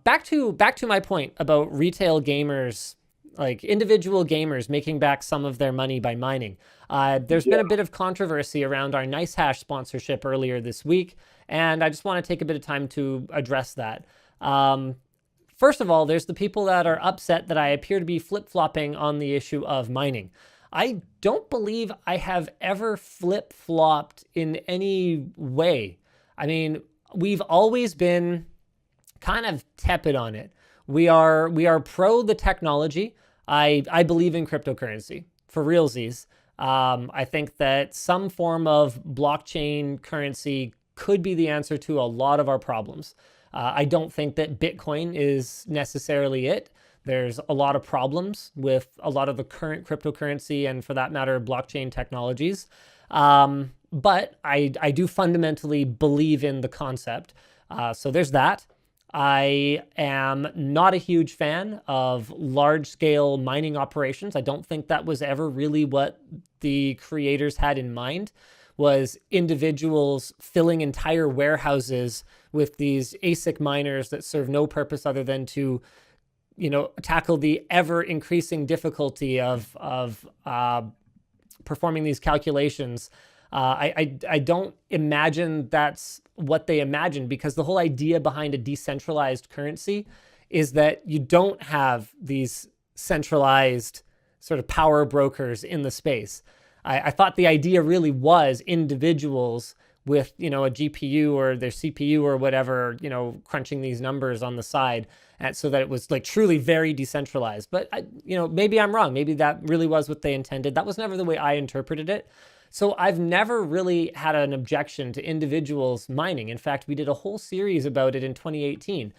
Back to my point about retail gamers, like individual gamers making back some of their money by mining. There's been a Yeah. bit of controversy around our NiceHash sponsorship earlier this week, and I just want to take a bit of time to address that. Um, First of all, there's the people that are upset that I appear to be flip-flopping on the issue of mining. I don't believe I have ever flip-flopped in any way. I mean, we've always been kind of tepid on it. We are pro the technology. I believe in cryptocurrency for realsies. I think that some form of blockchain currency could be the answer to a lot of our problems. I don't think that Bitcoin is necessarily it. There's a lot of problems with a lot of the current cryptocurrency and, for that matter, blockchain technologies. But I do fundamentally believe in the concept. So there's that. I am not a huge fan of large scale mining operations. I don't think that was ever really what the creators had in mind, was individuals filling entire warehouses with these ASIC miners that serve no purpose other than to, tackle the ever increasing difficulty of performing these calculations. I don't imagine that's what they imagined, because the whole idea behind a decentralized currency is that you don't have these centralized sort of power brokers in the space. I thought the idea really was individuals with, a GPU or their CPU or whatever, crunching these numbers on the side, and so that it was like truly very decentralized. But maybe I'm wrong. Maybe that really was what they intended. That was never the way I interpreted it. So I've never really had an objection to individuals mining. In fact, we did a whole series about it in 2018.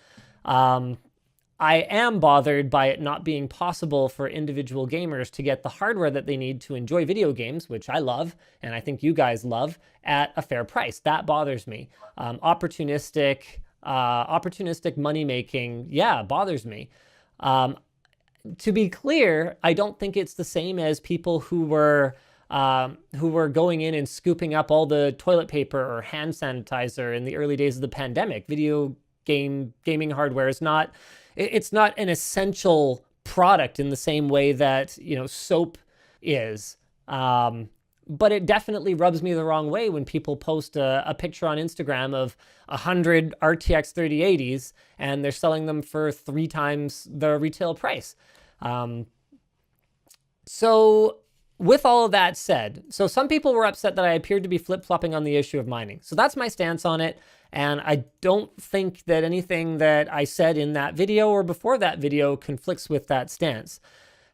I am bothered by it not being possible for individual gamers to get the hardware that they need to enjoy video games, which I love, and I think you guys love, at a fair price. That bothers me. Opportunistic money making, yeah, bothers me. To be clear, I don't think it's the same as people who were going in and scooping up all the toilet paper or hand sanitizer in the early days of the pandemic. Gaming hardware is not, it's not an essential product in the same way that, soap is. But it definitely rubs me the wrong way when people post a picture on Instagram of 100 RTX 3080s and they're selling them for 3 times the retail price. So with all of that said, so some people were upset that I appeared to be flip-flopping on the issue of mining. So that's my stance on it. And I don't think that anything that I said in that video or before that video conflicts with that stance.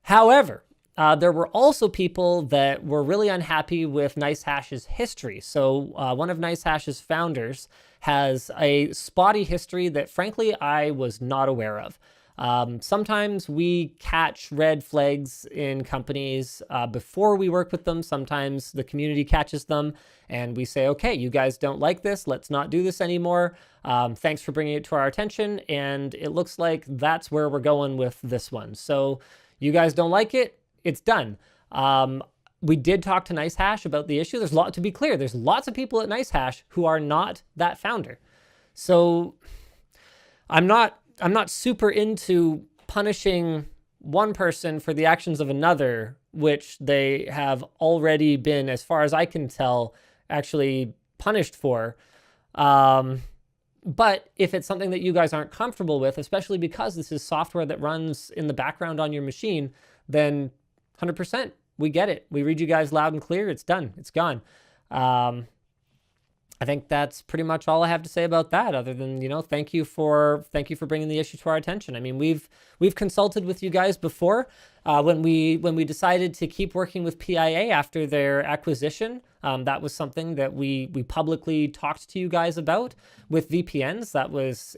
However, there were also people that were really unhappy with NiceHash's history. So one of NiceHash's founders has a spotty history that, frankly, I was not aware of. Sometimes we catch red flags in companies before we work with them. Sometimes the community catches them and we say, okay, you guys don't like this. Let's not do this anymore. Thanks for bringing it to our attention. And it looks like that's where we're going with this one. So you guys don't like it. It's done. We did talk to NiceHash about the issue. To be clear, there's lots of people at NiceHash who are not that founder. So I'm not super into punishing one person for the actions of another, which they have already been, as far as I can tell, actually punished for. But if it's something that you guys aren't comfortable with, especially because this is software that runs in the background on your machine, then 100%, we get it. We read you guys loud and clear. It's done. It's gone. I think that's pretty much all I have to say about that, other than, thank you for bringing the issue to our attention. I mean, we've consulted with you guys before when we decided to keep working with PIA after their acquisition. That was something that we publicly talked to you guys about with VPNs.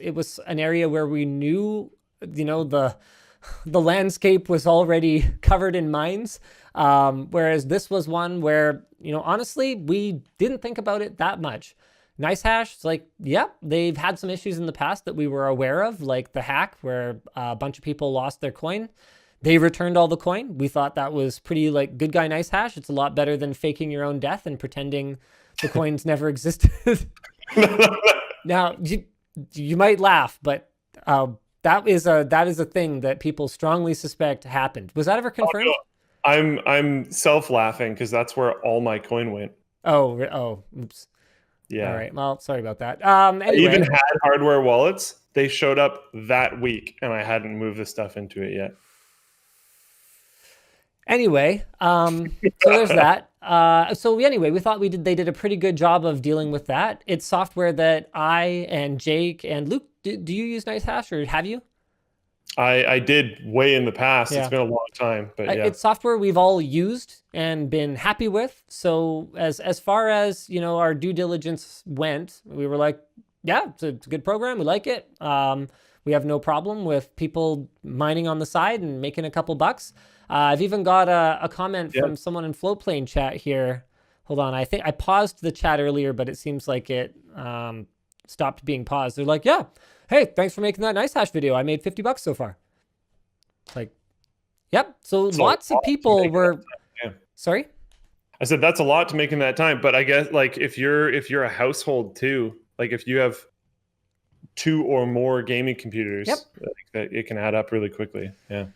It was an area where we knew, the landscape was already covered in mines. Whereas this was one where, honestly, we didn't think about it that much. NiceHash, it's like, yep, they've had some issues in the past that we were aware of, like the hack where a bunch of people lost their coin. They returned all the coin. We thought that was pretty good guy NiceHash. It's a lot better than faking your own death and pretending the coins never existed. Now, you might laugh, but That is a thing that people strongly suspect happened. Was that ever Oh, confirmed? no. I'm self laughing because that's where all my coin went. Oh, oops. All Yeah. right. Well, sorry about that. I even Anyway, had hardware wallets. They showed up that week and I hadn't moved the stuff into it yet. So there's that. Anyway, we thought they did a pretty good job of dealing with that. It's software that I and Jake and Luke, do you use NiceHash or have you? I did way in the past. It's Yeah. been a long time, but yeah. It's software we've all used and been happy with. So as far as, our due diligence went, we were like, yeah, it's a good program. We like it. We have no problem with people mining on the side and making a couple bucks. I've even got a comment Yeah. from someone in Flowplane chat here. Hold on. I think I paused the chat earlier, but it seems like it stopped being paused. They're like, yeah, hey, thanks for making that NiceHash video. I made 50 bucks so far. It's like, yep. So It's a lots of lot to people make were, Yeah. sorry? I said that's a lot to make in that time, but I guess like if you're a household too, like if you have two or more gaming Yep. computers, I think that it can add up really quickly. Yeah.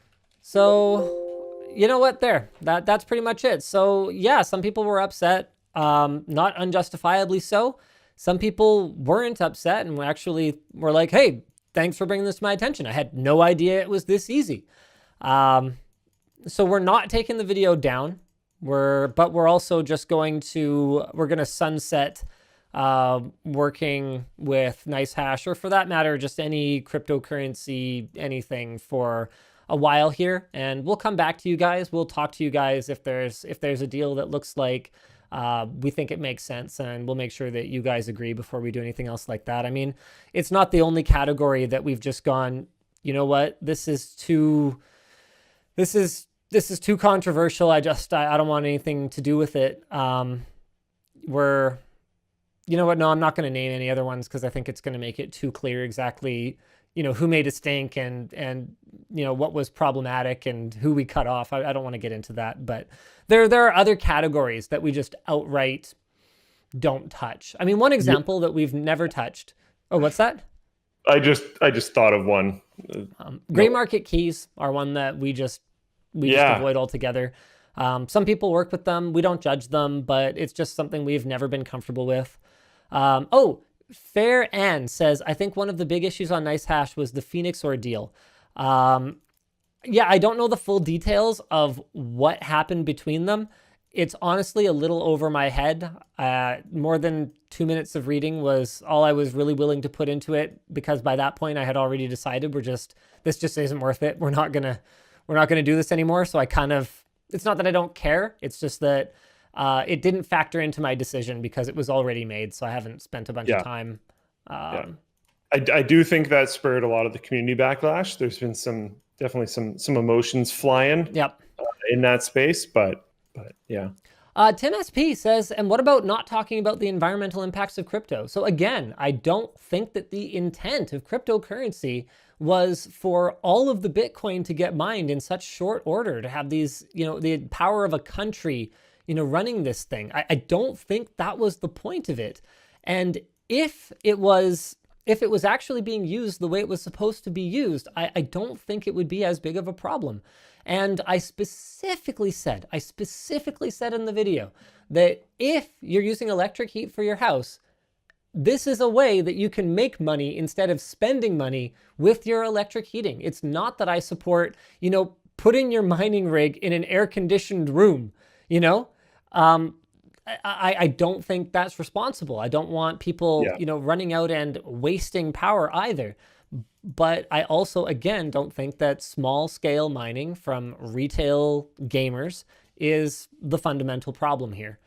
So, you know what? That's pretty much it. So, yeah, some people were upset, not unjustifiably so. Some people weren't upset and actually were like, "Hey, thanks for bringing this to my attention. I had no idea it was this easy." So we're not taking the video down. But we're also just we're gonna sunset working with NiceHash, or for that matter, just any cryptocurrency, anything for a while here. And we'll come back to you guys. We'll talk to you guys if there's a deal that looks like we think it makes sense, and we'll make sure that you guys agree before we do anything else like that. I mean, it's not the only category that we've just gone, you know what, this is too controversial. I don't want anything to do with it. We're You know what? No, I'm not going to name any other ones because I think it's going to make it too clear exactly, who made a stink and what was problematic and who we cut off. I don't want to get into that, but there are other categories that we just outright don't touch. I mean, one example that we've never touched. Oh, what's that? I just thought of one. Gray market keys are one that we just avoid altogether. Some people work with them. We don't judge them, but it's just something we've never been comfortable with. Fair Ann says, I think one of the big issues on NiceHash was the Phoenix ordeal. Yeah, I don't know the full details of what happened between them. It's honestly a little over my head. More than 2 minutes of reading was all I was really willing to put into it, because by that point I had already decided this just isn't worth it. We're not gonna do this anymore. So it's not that I don't care. It's just that it didn't factor into my decision because it was already made. So I haven't spent a bunch of time. Yeah. I do think that spurred a lot of the community backlash. There's been definitely some emotions flying. Yep. In that space, but yeah. Tim SP says, and what about not talking about the environmental impacts of crypto? So again, I don't think that the intent of cryptocurrency was for all of the Bitcoin to get mined in such short order, to have these, the power of a country, running this thing. I don't think that was the point of it. And if it was actually being used the way it was supposed to be used, I don't think it would be as big of a problem. And I specifically said in the video that if you're using electric heat for your house, this is a way that you can make money instead of spending money with your electric heating. It's not that I support, putting your mining rig in an air-conditioned room, I don't think that's responsible. I don't want people, running out and wasting power either. But I also, again, don't think that small scale mining from retail gamers is the fundamental problem here.